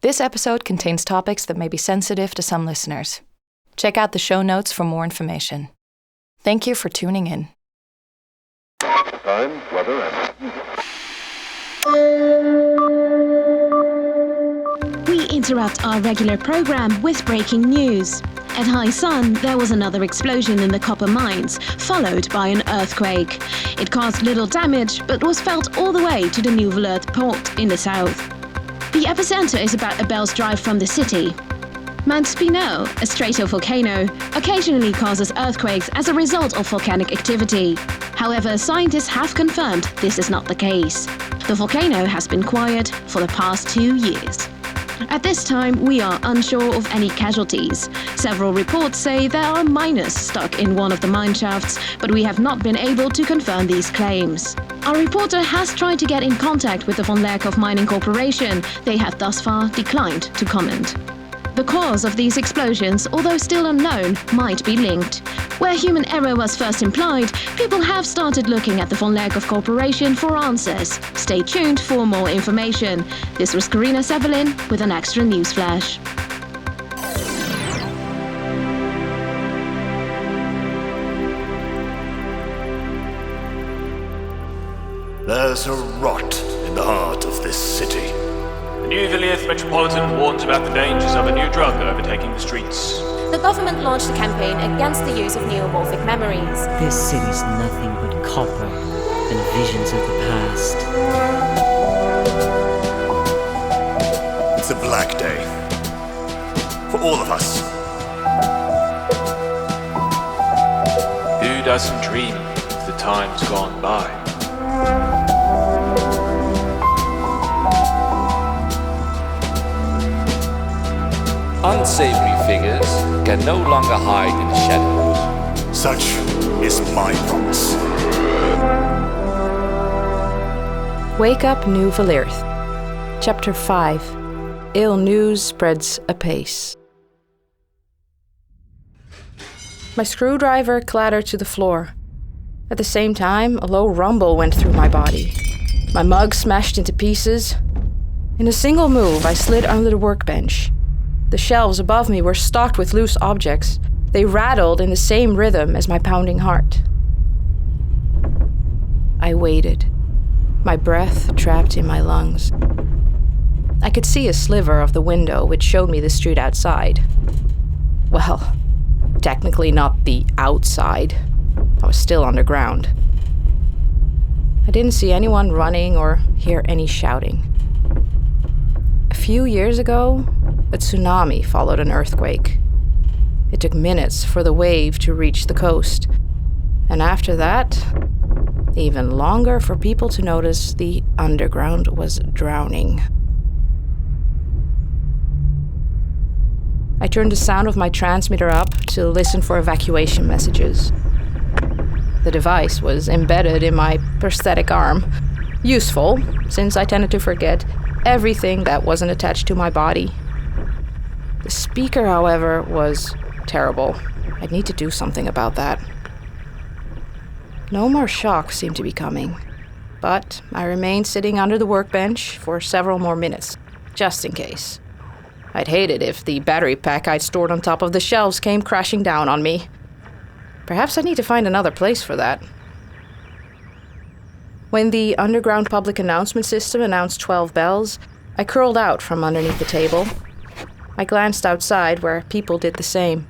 This episode contains topics that may be sensitive to some listeners. Check out the show notes for more information. Thank you for tuning in. Time, weather, and... We interrupt our regular program with breaking news. At high sun, there was another explosion in the copper mines, followed by an earthquake. It caused little damage, but was felt all the way to the new Vilirth port in the south. The epicenter is about a bell's drive from the city. Mount Spinell, a stratovolcano, occasionally causes earthquakes as a result of volcanic activity. However, scientists have confirmed this is not the case. The volcano has been quiet for the past 2 years. At this time, we are unsure of any casualties. Several reports say there are miners stuck in one of the mine shafts, but we have not been able to confirm these claims. Our reporter has tried to get in contact with the Van Leerkhoff Mining Corporation. They have thus far declined to comment. The cause of these explosions, although still unknown, might be linked. Where human error was first implied, people have started looking at the Van Leerkhoff Corporation for answers. Stay tuned for more information. This was Karina Sevelin with an extra news flash. There's a rot in the heart of this city. The new Vilirth Metropolitan warns about the dangers of a new drug overtaking the streets. The government launched a campaign against the use of neomorphic memories. This city's nothing but copper and visions of the past. It's a black day. For all of us. Who doesn't dream of the times gone by? Unsavory figures can no longer hide in the shadows. Such is my promise. Wake Up New Vilirth. Chapter 5. Ill news spreads apace. My screwdriver clattered to the floor. At the same time, a low rumble went through my body. My mug smashed into pieces. In a single move, I slid under the workbench. The shelves above me were stocked with loose objects. They rattled in the same rhythm as my pounding heart. I waited, my breath trapped in my lungs. I could see a sliver of the window which showed me the street outside. Well, technically not the outside. I was still underground. I didn't see anyone running or hear any shouting. A few years ago, a tsunami followed an earthquake. It took minutes for the wave to reach the coast, and after that, even longer for people to notice the underground was drowning. I turned the sound of my transmitter up to listen for evacuation messages. The device was embedded in my prosthetic arm. Useful, since I tended to forget everything that wasn't attached to my body. The speaker, however, was terrible. I'd need to do something about that. No more shocks seemed to be coming, but I remained sitting under the workbench for several more minutes, just in case. I'd hate it if the battery pack I'd stored on top of the shelves came crashing down on me. Perhaps I need to find another place for that. When the underground public announcement system announced 12 bells, I curled out from underneath the table. I glanced outside where people did the same.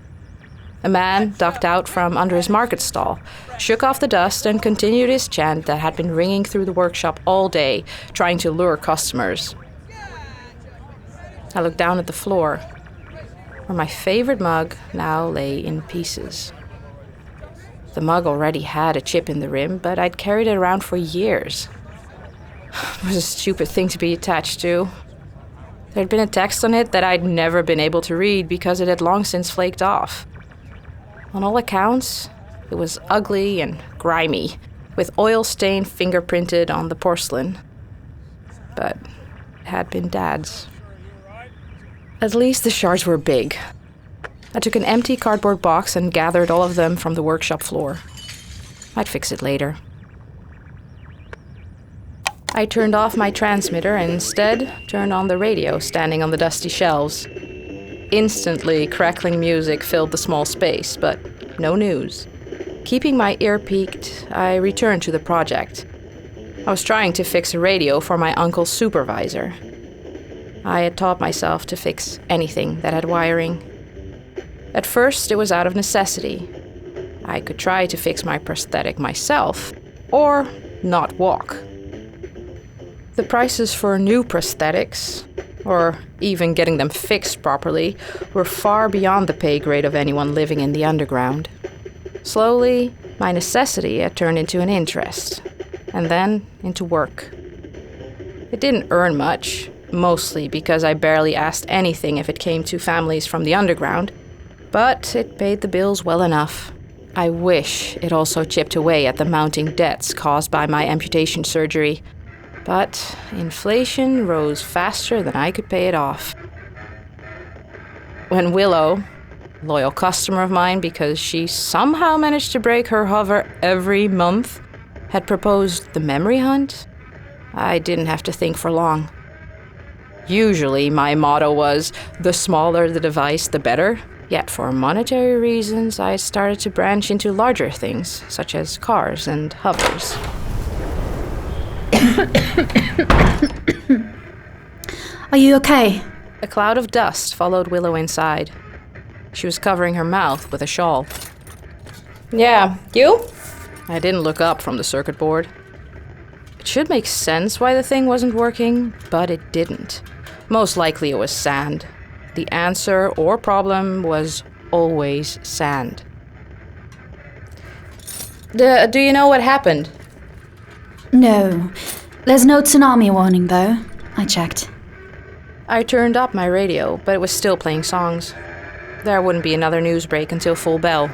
A man ducked out from under his market stall, shook off the dust, and continued his chant that had been ringing through the workshop all day, trying to lure customers. I looked down at the floor, where my favorite mug now lay in pieces. The mug already had a chip in the rim, but I'd carried it around for years. It was a stupid thing to be attached to. There'd been a text on it that I'd never been able to read because it had long since flaked off. On all accounts, it was ugly and grimy, with oil-stained fingerprinted on the porcelain. But it had been Dad's. At least the shards were big. I took an empty cardboard box and gathered all of them from the workshop floor. I'd fix it later. I turned off my transmitter and instead turned on the radio standing on the dusty shelves. Instantly, crackling music filled the small space, but no news. Keeping my ear peaked, I returned to the project. I was trying to fix a radio for my uncle's supervisor. I had taught myself to fix anything that had wiring. At first, it was out of necessity. I could try to fix my prosthetic myself, or not walk. The prices for new prosthetics, or even getting them fixed properly, were far beyond the pay grade of anyone living in the underground. Slowly, my necessity had turned into an interest, and then into work. It didn't earn much, mostly because I barely asked anything if it came to families from the underground, but it paid the bills well enough. I wish it also chipped away at the mounting debts caused by my amputation surgery, but inflation rose faster than I could pay it off. When Willow, a loyal customer of mine because she somehow managed to break her hover every month, had proposed the memory hunt, I didn't have to think for long. Usually my motto was, the smaller the device, the better. Yet for monetary reasons, I started to branch into larger things, such as cars and hovers. Are you okay? A cloud of dust followed Willow inside. She was covering her mouth with a shawl. Yeah, you? I didn't look up from the circuit board. It should make sense why the thing wasn't working, but it didn't. Most likely it was sand. The answer or problem was always sand. Do you know what happened? No. There's no tsunami warning, though. I checked. I turned up my radio, but it was still playing songs. There wouldn't be another news break until full bell.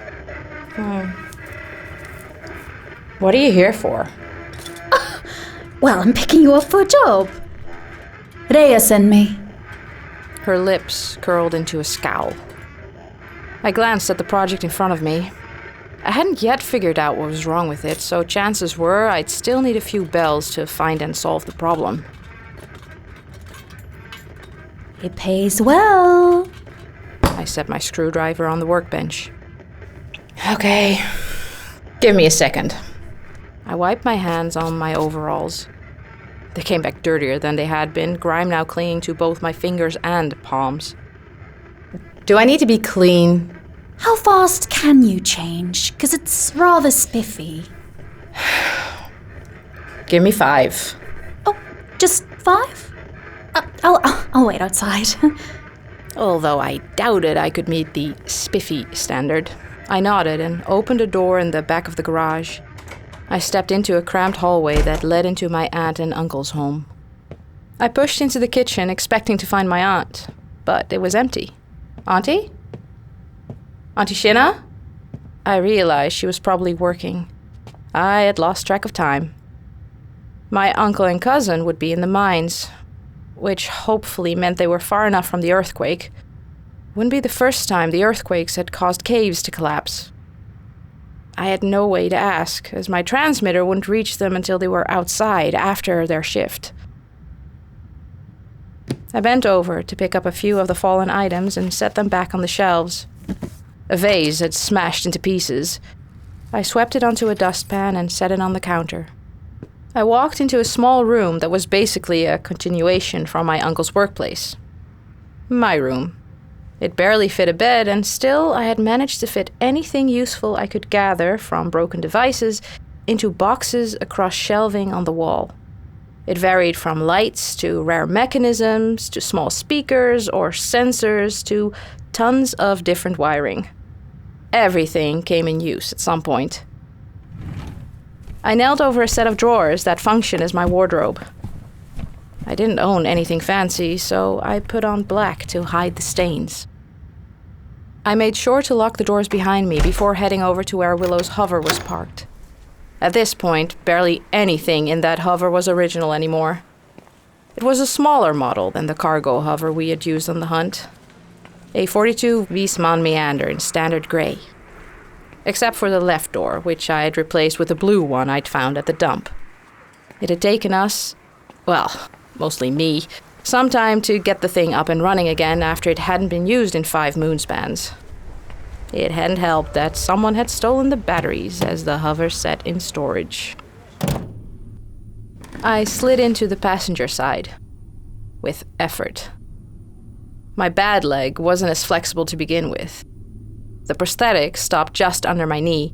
What are you here for? Well, I'm picking you up for a job. Rhea sent me. Her lips curled into a scowl. I glanced at the project in front of me. I hadn't yet figured out what was wrong with it, so chances were I'd still need a few bells to find and solve the problem. It pays well. I set my screwdriver on the workbench. Okay, give me a second. I wiped my hands on my overalls. They came back dirtier than they had been, grime now clinging to both my fingers and palms. Do I need to be clean? How fast can you change? 'Cause it's rather spiffy. Give me 5. Oh, just 5? I'll wait outside. Although I doubted I could meet the spiffy standard, I nodded and opened a door in the back of the garage. I stepped into a cramped hallway that led into my aunt and uncle's home. I pushed into the kitchen expecting to find my aunt, but it was empty. Auntie? Auntie Shinna? I realized she was probably working. I had lost track of time. My uncle and cousin would be in the mines, which hopefully meant they were far enough from the earthquake. Wouldn't be the first time the earthquakes had caused caves to collapse. I had no way to ask, as my transmitter wouldn't reach them until they were outside after their shift. I bent over to pick up a few of the fallen items and set them back on the shelves. A vase had smashed into pieces. I swept it onto a dustpan and set it on the counter. I walked into a small room that was basically a continuation from my uncle's workplace. My room. It barely fit a bed, and still I had managed to fit anything useful I could gather from broken devices into boxes across shelving on the wall. It varied from lights to rare mechanisms to small speakers or sensors to tons of different wiring. Everything came in use at some point. I knelt over a set of drawers that functioned as my wardrobe. I didn't own anything fancy, so I put on black to hide the stains. I made sure to lock the doors behind me before heading over to where Willow's hover was parked. At this point, barely anything in that hover was original anymore. It was a smaller model than the cargo hover we had used on the hunt. A 42 Wiesmann Meander in standard grey. Except for the left door, which I had replaced with a blue one I'd found at the dump. It had taken us well, mostly me, some time to get the thing up and running again after it hadn't been used in 5 moonspans. It hadn't helped that someone had stolen the batteries as the hover sat in storage. I slid into the passenger side, with effort. My bad leg wasn't as flexible to begin with. The prosthetic stopped just under my knee,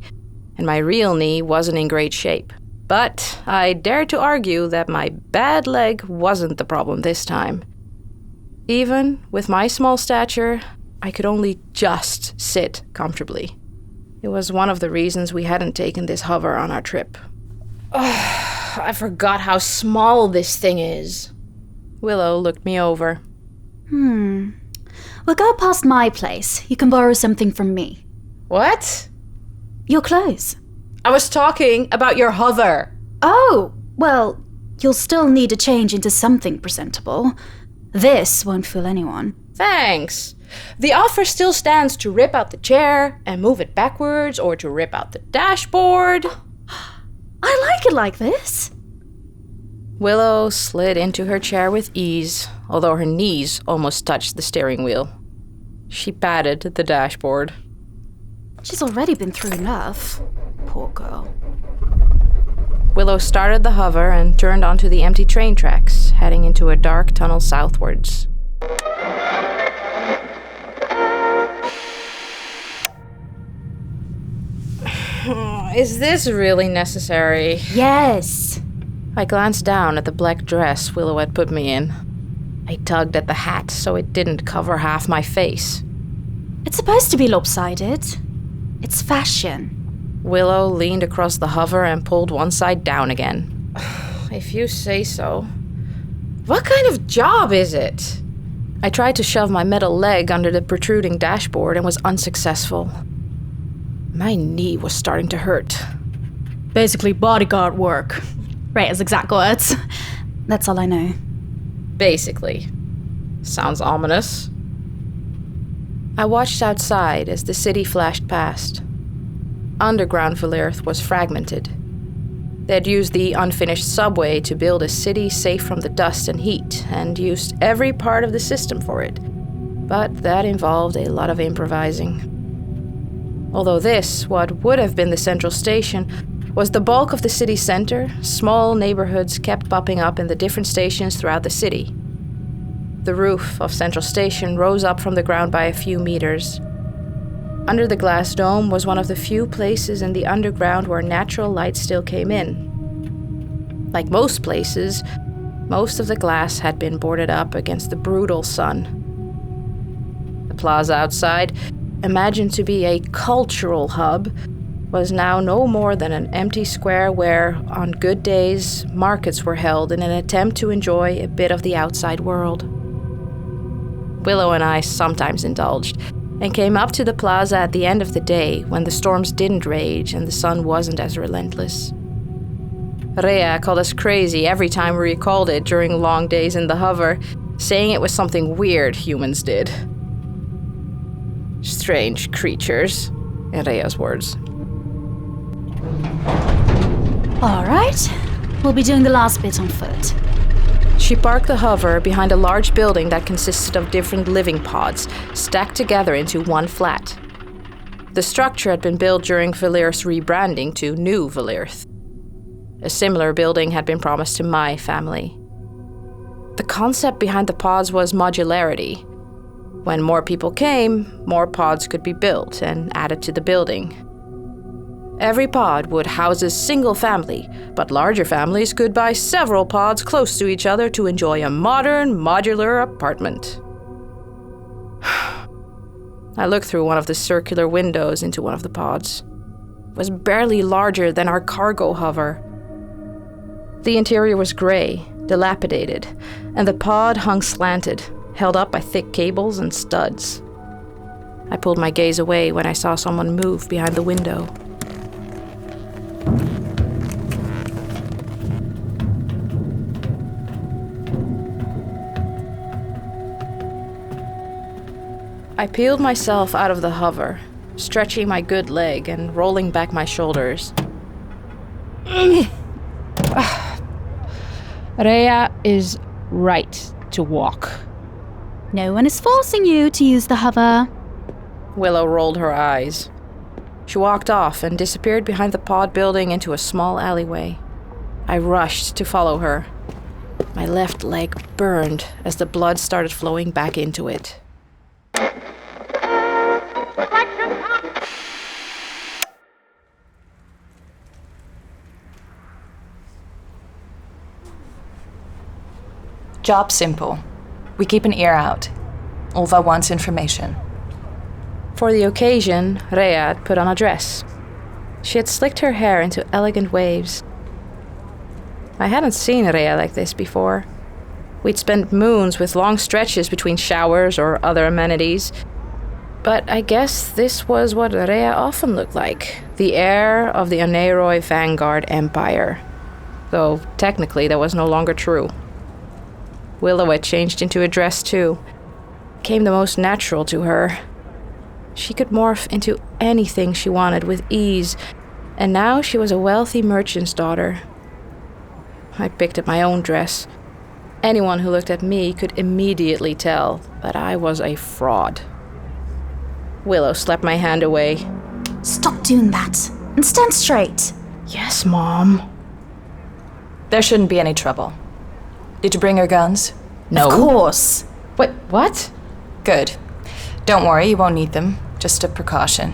and my real knee wasn't in great shape. But I dared to argue that my bad leg wasn't the problem this time. Even with my small stature, I could only just sit comfortably. It was one of the reasons we hadn't taken this hover on our trip. I forgot how small this thing is. Willow looked me over. We'll go past my place. You can borrow something from me. What? Your clothes. I was talking about your hover. Oh, well, you'll still need to change into something presentable. This won't fool anyone. Thanks. The offer still stands to rip out the chair and move it backwards, or to rip out the dashboard. I like it like this. Willow slid into her chair with ease, although her knees almost touched the steering wheel. She patted the dashboard. She's already been through enough. Poor girl. Willow started the hover and turned onto the empty train tracks, heading into a dark tunnel southwards. Is this really necessary? Yes. I glanced down at the black dress Willow had put me in. I tugged at the hat so it didn't cover half my face. It's supposed to be lopsided. It's fashion. Willow leaned across the hover and pulled one side down again. If you say so. What kind of job is it? I tried to shove my metal leg under the protruding dashboard and was unsuccessful. My knee was starting to hurt. Basically bodyguard work. Rhea's exact words. That's all I know. Basically. Sounds ominous. I watched outside as the city flashed past. Underground Vilirth was fragmented. They'd used the unfinished subway to build a city safe from the dust and heat, and used every part of the system for it. But that involved a lot of improvising. Although this, what would have been the central station, was the bulk of the city center, small neighborhoods kept popping up in the different stations throughout the city. The roof of Central Station rose up from the ground by a few meters. Under the glass dome was one of the few places in the underground where natural light still came in. Like most places, most of the glass had been boarded up against the brutal sun. The plaza outside, imagined to be a cultural hub, was now no more than an empty square where, on good days, markets were held in an attempt to enjoy a bit of the outside world. Willow and I sometimes indulged, and came up to the plaza at the end of the day when the storms didn't rage and the sun wasn't as relentless. Rhea called us crazy every time we recalled it during long days in the hover, saying it was something weird humans did. Strange creatures, in Rhea's words. All right. We'll be doing the last bit on foot. She parked the hover behind a large building that consisted of different living pods, stacked together into one flat. The structure had been built during Vilirth's rebranding to New Vilirth. A similar building had been promised to my family. The concept behind the pods was modularity. When more people came, more pods could be built and added to the building. Every pod would house a single family, but larger families could buy several pods close to each other to enjoy a modern, modular apartment. I looked through one of the circular windows into one of the pods. It was barely larger than our cargo hover. The interior was gray, dilapidated, and the pod hung slanted, held up by thick cables and studs. I pulled my gaze away when I saw someone move behind the window. I peeled myself out of the hover, stretching my good leg and rolling back my shoulders. Rhea is right to walk. No one is forcing you to use the hover. Willow rolled her eyes. She walked off and disappeared behind the pod building into a small alleyway. I rushed to follow her. My left leg burned as the blood started flowing back into it. Job simple. We keep an ear out. Ulva wants information. For the occasion, Rhea had put on a dress. She had slicked her hair into elegant waves. I hadn't seen Rhea like this before. We'd spent moons with long stretches between showers or other amenities. But I guess this was what Rhea often looked like, the heir of the Oneiroi Vanguard Empire. Though technically that was no longer true. Willow had changed into a dress too. Came the most natural to her. She could morph into anything she wanted with ease, and now she was a wealthy merchant's daughter. I picked at my own dress. Anyone who looked at me could immediately tell that I was a fraud. Willow slapped my hand away. Stop doing that and stand straight. Yes, Mom. There shouldn't be any trouble. Did you bring your guns? No. Of course. Wait, what? Good. Don't worry, you won't need them. Just a precaution.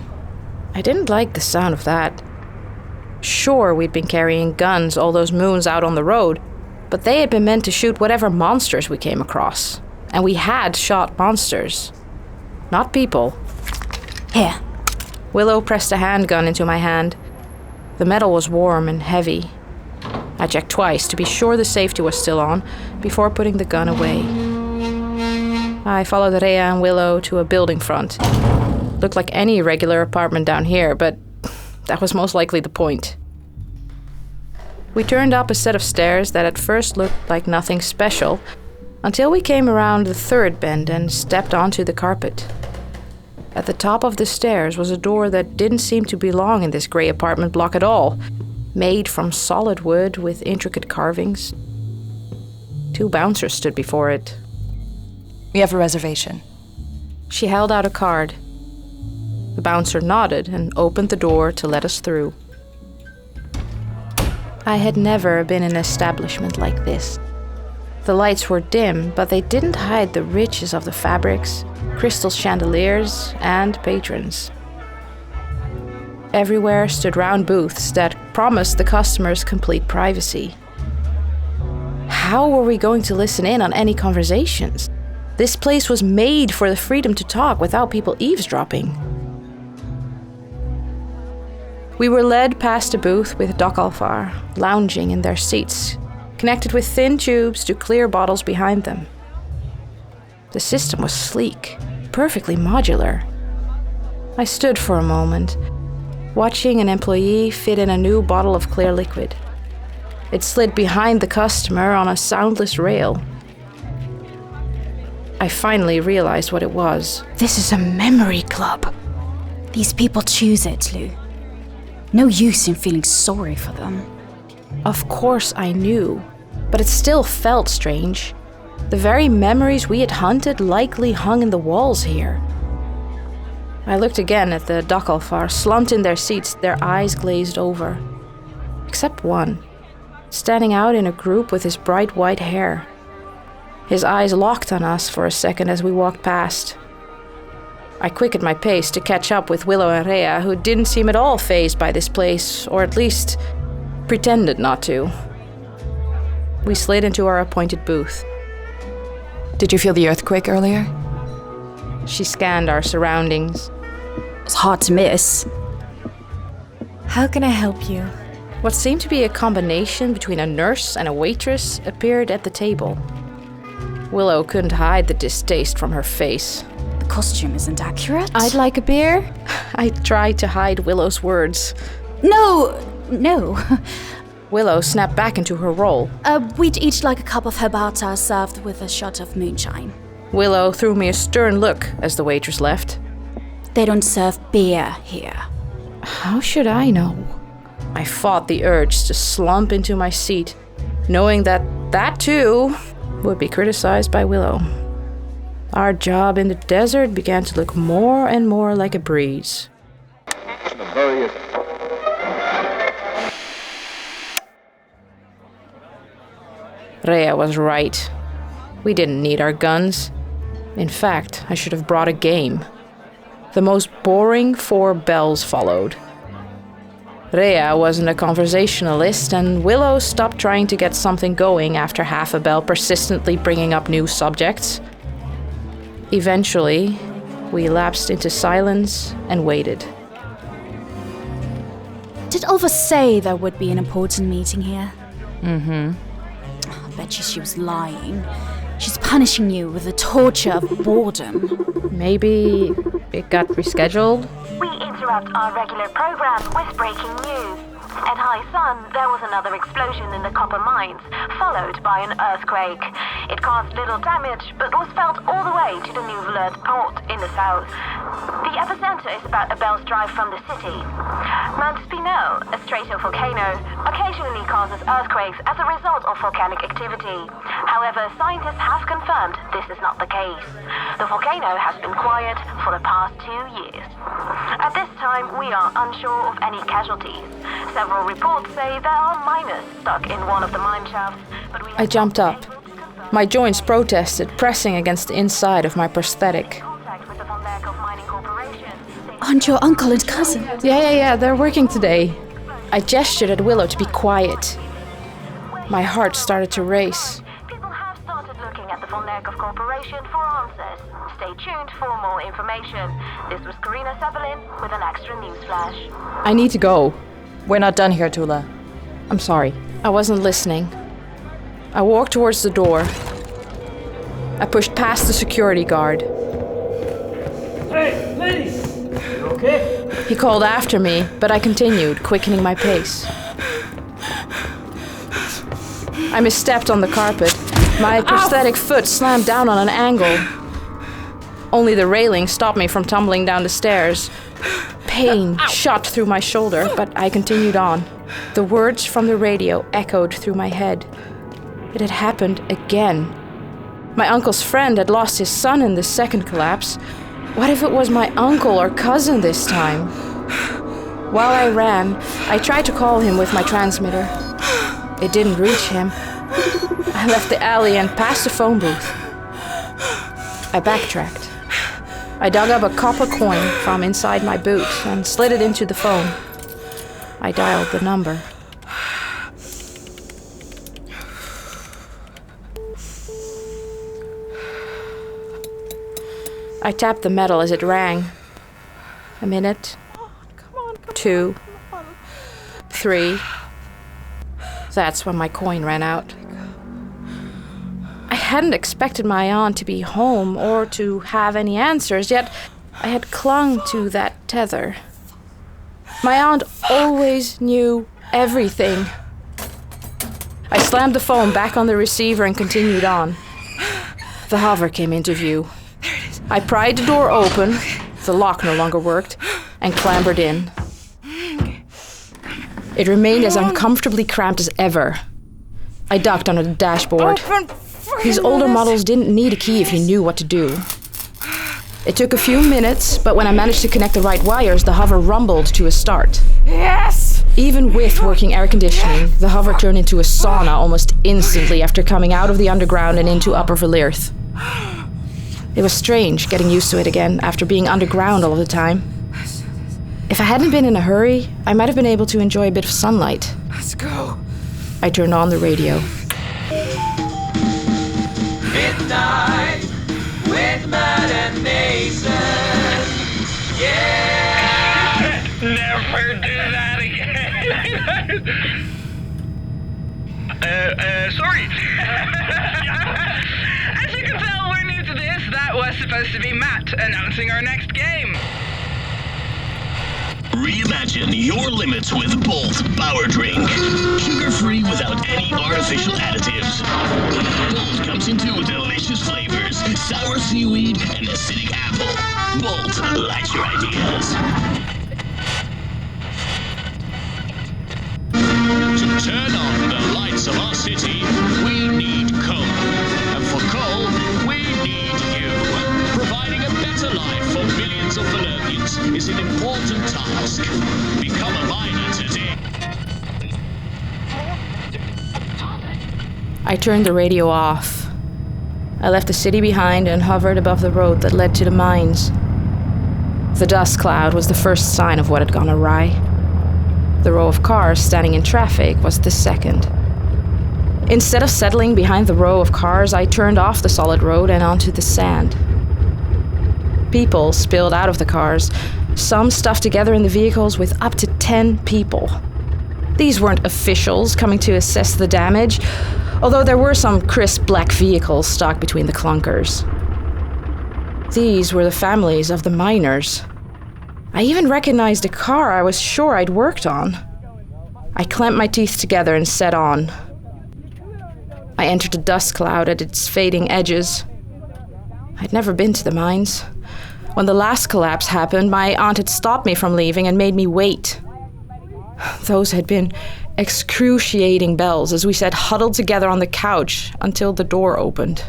I didn't like the sound of that. Sure, we'd been carrying guns all those moons out on the road, but they had been meant to shoot whatever monsters we came across. And we had shot monsters. Not people. Here. Willow pressed a handgun into my hand. The metal was warm and heavy. I checked twice to be sure the safety was still on before putting the gun away. I followed Rhea and Willow to a building front. Looked like any regular apartment down here, but that was most likely the point. We turned up a set of stairs that at first looked like nothing special, until we came around the third bend and stepped onto the carpet. At the top of the stairs was a door that didn't seem to belong in this grey apartment block at all, made from solid wood with intricate carvings. 2 bouncers stood before it. We have a reservation. She held out a card. The bouncer nodded and opened the door to let us through. I had never been in an establishment like this. The lights were dim, but they didn't hide the riches of the fabrics, crystal chandeliers, and patrons. Everywhere stood round booths that promised the customers complete privacy. How were we going to listen in on any conversations? This place was made for the freedom to talk without people eavesdropping. We were led past a booth with Dokalfar lounging in their seats, connected with thin tubes to clear bottles behind them. The system was sleek, perfectly modular. I stood for a moment, watching an employee fit in a new bottle of clear liquid. It slid behind the customer on a soundless rail. I finally realized what it was. This is a memory club. These people choose it, Lou. No use in feeling sorry for them. Of course I knew, but it still felt strange. The very memories we had hunted likely hung in the walls here. I looked again at the Dokalfar, slumped in their seats, their eyes glazed over. Except one, standing out in a group with his bright white hair. His eyes locked on us for a second as we walked past. I quickened my pace to catch up with Willow and Rhea, who didn't seem at all fazed by this place, or at least pretended not to. We slid into our appointed booth. Did you feel the earthquake earlier? She scanned our surroundings. It's hard to miss. How can I help you? What seemed to be a combination between a nurse and a waitress appeared at the table. Willow couldn't hide the distaste from her face. The costume isn't accurate. I'd like a beer. I tried to hide Willow's words. No. Willow snapped back into her role. We'd each like a cup of herbata served with a shot of moonshine. Willow threw me a stern look as the waitress left. They don't serve beer here. How should I know? I fought the urge to slump into my seat, knowing that that too would be criticized by Willow. Our job in the desert began to look more and more like a breeze. Rhea was right. We didn't need our guns. In fact, I should have brought a game. The most boring 4 bells followed. Rhea wasn't a conversationalist, and Willow stopped trying to get something going after half a bell persistently bringing up new subjects. Eventually, we lapsed into silence and waited. Did Ulva say there would be an important meeting here? Mm-hmm. I bet you she was lying. She's punishing you with the torture of boredom. Maybe it got rescheduled? We interrupt our regular program with breaking news. At high sun, there was another explosion in the copper mines, followed by an earthquake. It caused little damage, but was felt all the way to the new Vilirth port in the south. The epicenter is about a bell's drive from the city. Mount Spinel, a stratovolcano, occasionally causes earthquakes as a result of volcanic activity. However, scientists have confirmed this is not the case. The volcano has been quiet for the past 2 years. At this time, we are unsure of any casualties. Several reports say there are miners stuck in one of the mine shafts, but I jumped up. My joints protested, pressing against the inside of my prosthetic. Aren't your uncle and cousin? Yeah, they're working today. I gestured at Willow to be quiet. My heart started to race. People have started looking at the Volnerkov Corporation for answers. Stay tuned for more information. This was Karina Sevelin with an extra news flash. I need to go. We're not done here, Tuula. I'm sorry. I wasn't listening. I walked towards the door. I pushed past the security guard. Hey, ladies! You okay? He called after me, but I continued, quickening my pace. I misstepped on the carpet. My prosthetic foot slammed down on an angle. Only the railing stopped me from tumbling down the stairs. Pain shot through my shoulder, but I continued on. The words from the radio echoed through my head. It had happened again. My uncle's friend had lost his son in the second collapse. What if it was my uncle or cousin this time? While I ran, I tried to call him with my transmitter. It didn't reach him. I left the alley and passed the phone booth. I backtracked. I dug up a copper coin from inside my boot and slid it into the phone. I dialed the number. I tapped the metal as it rang. A minute. 2. 3. That's when my coin ran out. I hadn't expected my aunt to be home or to have any answers, yet I had clung to that tether. My aunt always knew everything. I slammed the phone back on the receiver and continued on. The hover came into view. I pried the door open, the lock no longer worked, and clambered in. It remained as uncomfortably cramped as ever. I ducked under the dashboard. These older models didn't need a key if you knew what to do. It took a few minutes, but when I managed to connect the right wires, the hover rumbled to a start. Yes! Even with working air conditioning, the hover turned into a sauna almost instantly after coming out of the underground and into Upper Vilirth. It was strange getting used to it again after being underground all the time. If I hadn't been in a hurry, I might have been able to enjoy a bit of sunlight. Let's go. I turned on the radio. Midnight with Matt and Mason. Yeah! Never do that again. Sorry. As you can tell, we're new to this. That was supposed to be Matt announcing our next game. Reimagine your limits with Bolt Power Drink. Sugar-free without any artificial additives. Bolt comes in 2 delicious flavors, sour seaweed and acidic apple. Bolt, light your ideas. To turn on the lights of our city, we need coal. And for coal, we need you. Providing a better life for millions of Vilirthians is an important task. Become a miner today. I turned the radio off. I left the city behind and hovered above the road that led to the mines. The dust cloud was the first sign of what had gone awry. The row of cars standing in traffic was the second. Instead of settling behind the row of cars, I turned off the solid road and onto the sand. People spilled out of the cars, some stuffed together in the vehicles with up to 10 people. These weren't officials coming to assess the damage, although there were some crisp black vehicles stuck between the clunkers. These were the families of the miners. I even recognized a car I was sure I'd worked on. I clamped my teeth together and set on. I entered the dust cloud at its fading edges. I'd never been to the mines. When the last collapse happened, my aunt had stopped me from leaving and made me wait. Those had been excruciating bells as we sat huddled together on the couch until the door opened.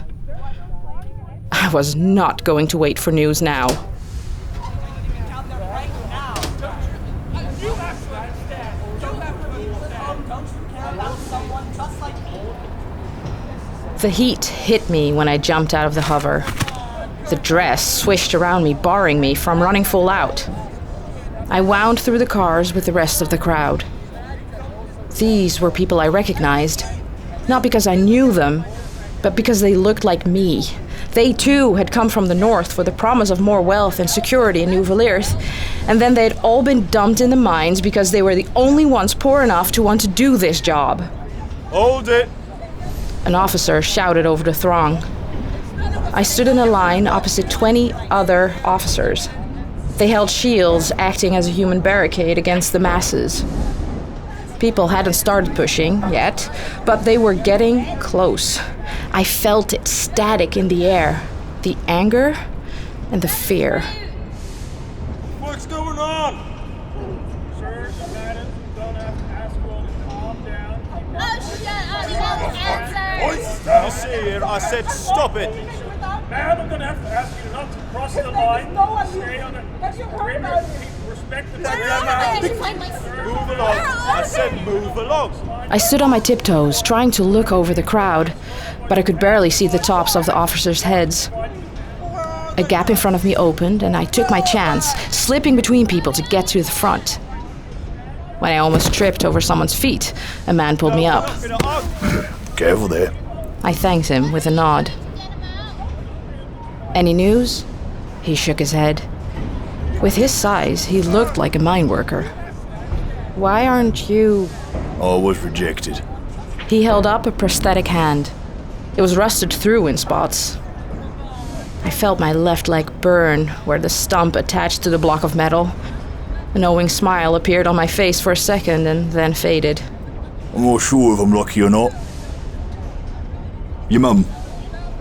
I was not going to wait for news now. The heat hit me when I jumped out of the hover. The dress swished around me, barring me from running full out. I wound through the cars with the rest of the crowd. These were people I recognized, not because I knew them, but because they looked like me. They too had come from the north for the promise of more wealth and security in New Vilirth, and then they'd all been dumped in the mines because they were the only ones poor enough to want to do this job. Hold it! An officer shouted over the throng. I stood in a line opposite 20 other officers. They held shields, acting as a human barricade against the masses. People hadn't started pushing yet, but they were getting close. I felt it static in the air, the anger and the fear. What's going on? Sirs and madams, you don't have to ask you all to calm down. Oh, shut up, you won't answer! I see it. I said stop it. Ma'am, I'm going to have to ask you not to cross the line. Stay on the perimeter. Respect the Move along. I said move along. I stood on my tiptoes, trying to look over the crowd, but I could barely see the tops of the officers' heads. A gap in front of me opened, and I took my chance, slipping between people to get to the front. When I almost tripped over someone's feet, a man pulled me up. Careful there. I thanked him with a nod. Any news? He shook his head. With his size, he looked like a mine worker. Why aren't you... I was rejected. He held up a prosthetic hand. It was rusted through in spots. I felt my left leg burn where the stump attached to the block of metal. A knowing smile appeared on my face for a second and then faded. I'm not sure if I'm lucky or not. Your mum?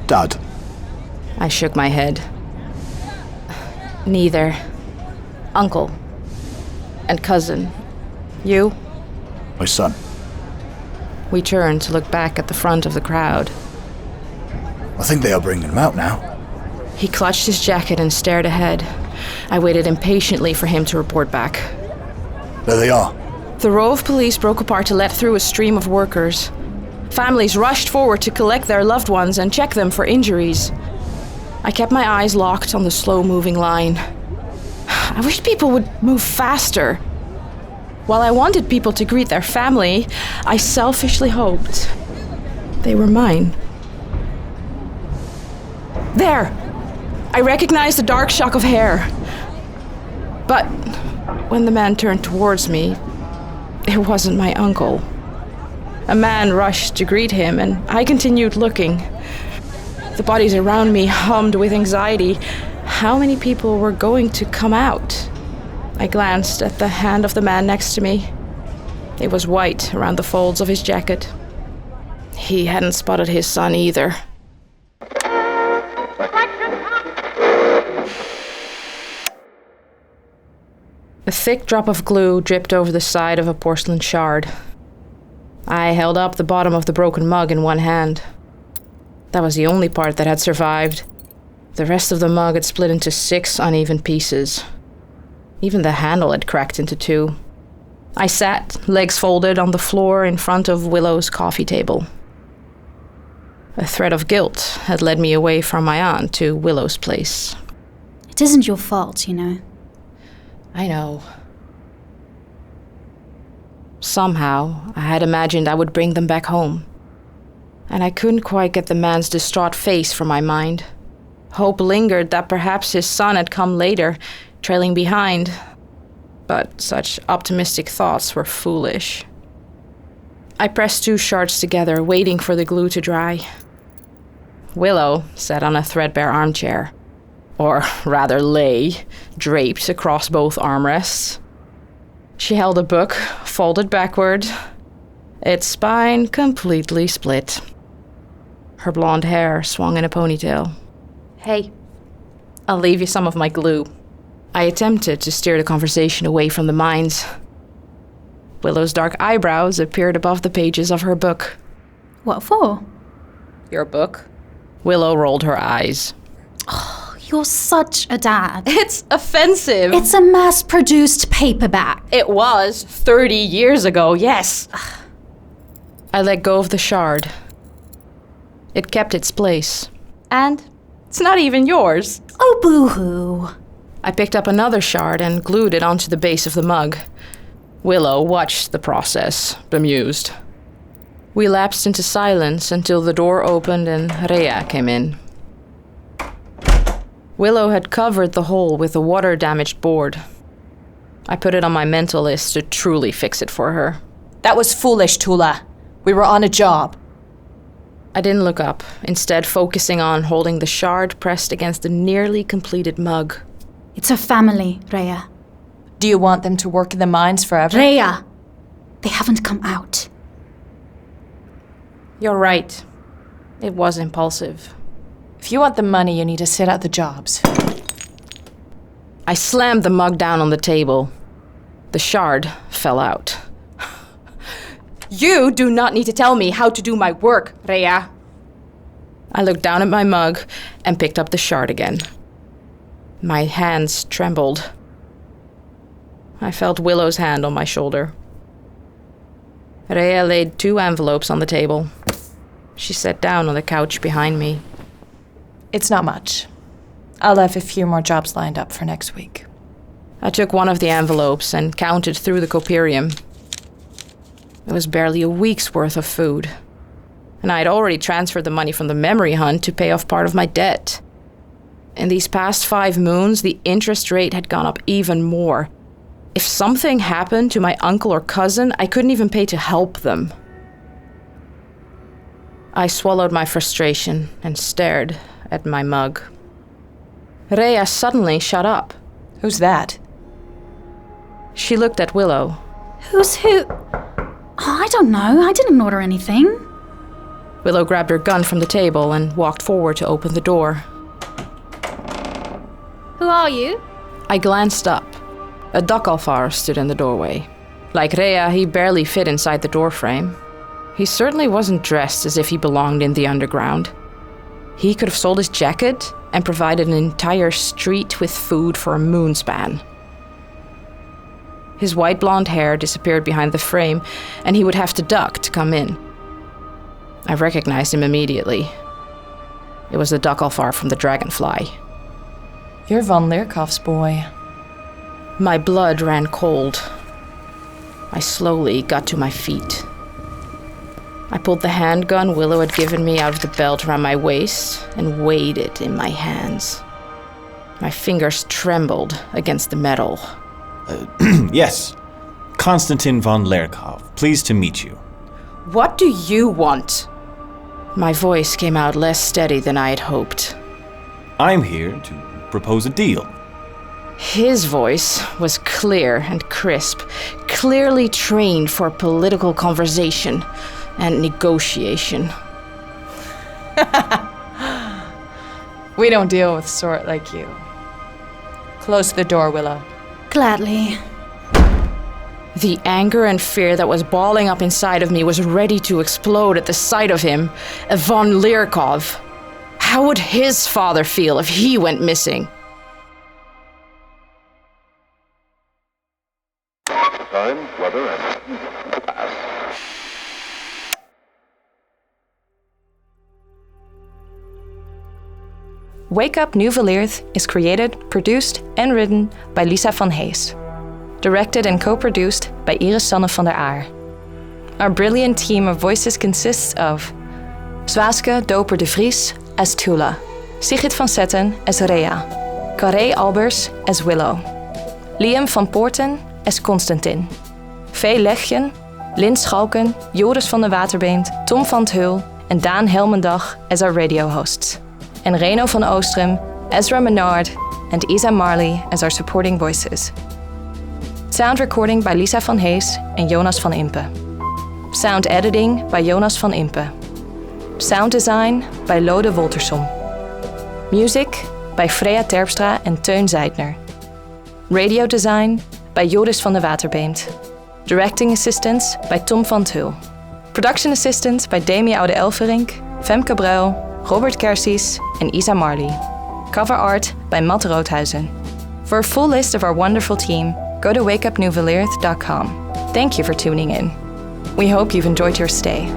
Dad? I shook my head. Neither. Uncle. And cousin. You? My son. We turned to look back at the front of the crowd. I think they are bringing him out now. He clutched his jacket and stared ahead. I waited impatiently for him to report back. There they are. The row of police broke apart to let through a stream of workers. Families rushed forward to collect their loved ones and check them for injuries. I kept my eyes locked on the slow-moving line. I wished people would move faster. While I wanted people to greet their family, I selfishly hoped they were mine. There! I recognized the dark shock of hair. But when the man turned towards me, it wasn't my uncle. A man rushed to greet him, and I continued looking. The bodies around me hummed with anxiety. How many people were going to come out? I glanced at the hand of the man next to me. It was white around the folds of his jacket. He hadn't spotted his son either. A thick drop of glue dripped over the side of a porcelain shard. I held up the bottom of the broken mug in one hand. That was the only part that had survived. The rest of the mug had split into 6 uneven pieces. Even the handle had cracked into 2. I sat, legs folded, on the floor in front of Willow's coffee table. A thread of guilt had led me away from my aunt to Willow's place. It isn't your fault, you know. I know. Somehow, I had imagined I would bring them back home. And I couldn't quite get the man's distraught face from my mind. Hope lingered that perhaps his son had come later, trailing behind. But such optimistic thoughts were foolish. I pressed 2 shards together, waiting for the glue to dry. Willow sat on a threadbare armchair. Or rather lay, draped across both armrests. She held a book, folded backward, its spine completely split. Her blonde hair swung in a ponytail. Hey, I'll leave you some of my glue. I attempted to steer the conversation away from the mines. Willow's dark eyebrows appeared above the pages of her book. What for? Your book? Willow rolled her eyes. Oh, you're such a dad. It's offensive. It's a mass-produced paperback. It was 30 years ago, yes. I let go of the shard. It kept its place. And it's not even yours. Oh, boo-hoo. I picked up another shard and glued it onto the base of the mug. Willow watched the process, bemused. We lapsed into silence until the door opened and Rhea came in. Willow had covered the hole with a water-damaged board. I put it on my mental list to truly fix it for her. That was foolish, Tuula. We were on a job. I didn't look up, instead focusing on holding the shard pressed against the nearly completed mug. It's a family, Rhea. Do you want them to work in the mines forever? Rhea! They haven't come out. You're right. It was impulsive. If you want the money, you need to sit out the jobs. I slammed the mug down on the table. The shard fell out. You do not need to tell me how to do my work, Rhea. I looked down at my mug and picked up the shard again. My hands trembled. I felt Willow's hand on my shoulder. Rhea laid 2 envelopes on the table. She sat down on the couch behind me. It's not much. I'll have a few more jobs lined up for next week. I took one of the envelopes and counted through the coperium. It was barely a week's worth of food. And I had already transferred the money from the memory hunt to pay off part of my debt. In these past 5 moons, the interest rate had gone up even more. If something happened to my uncle or cousin, I couldn't even pay to help them. I swallowed my frustration and stared at my mug. Rhea suddenly shut up. Who's that? She looked at Willow. Who's who? Oh, I don't know. I didn't order anything. Willow grabbed her gun from the table and walked forward to open the door. Who are you? I glanced up. A Dakalfar stood in the doorway. Like Rhea, he barely fit inside the doorframe. He certainly wasn't dressed as if he belonged in the underground. He could have sold his jacket and provided an entire street with food for a moon span. His white blonde hair disappeared behind the frame, and he would have to duck to come in. I recognized him immediately. It was the Dakalfar from the Dragonfly. You're von Leerkoff's boy. My blood ran cold. I slowly got to my feet. I pulled the handgun Willow had given me out of the belt around my waist and weighed it in my hands. My fingers trembled against the metal. Yes. Konstantin von Leerkoff. Pleased to meet you. What do you want? My voice came out less steady than I had hoped. I'm here to propose a deal. His voice was clear and crisp, clearly trained for political conversation and negotiation. We don't deal with sort like you. Close the door, Willow. Gladly. The anger and fear that was balling up inside of me was ready to explode at the sight of him, von Lirkov. How would his father feel if he went missing? Time, weather, and pass. Wake Up New Vilirth is created, produced and written by Lisa van Hees. Directed and co-produced by Iris-sanne van der Aar. Our brilliant team of voices consists of Swaeske Dooper-de Vries as Tuula, Sigrid van Setten as Rhea, Carré Albers as Willow, Liam van Poorten as Konstantin, Fey Lehiane, Lin Schalken, Joris van de Waterbeent, Tom van Hull and Daan Helmendach as our radio hosts, and Reno van Oostrum, Ezra Menard and Isa Marley as our supporting voices. Sound recording by Lisa van Hees and Jonas van Impe. Sound editing by Jonas van Impe. Sound design by Lode Woltersom. Music by Freya Terpstra and Teun Zeidner. Radio design by Joris van de Waterbeent. Directing assistance by Tom van Hull. Production assistance by Demi Oude Elverink, Femke Bruil, Robert Kersies and Isa Marley. Cover art by Matt Roodhuizen. For a full list of our wonderful team, go to wakeupnewvilirth.com. Thank you for tuning in. We hope you've enjoyed your stay.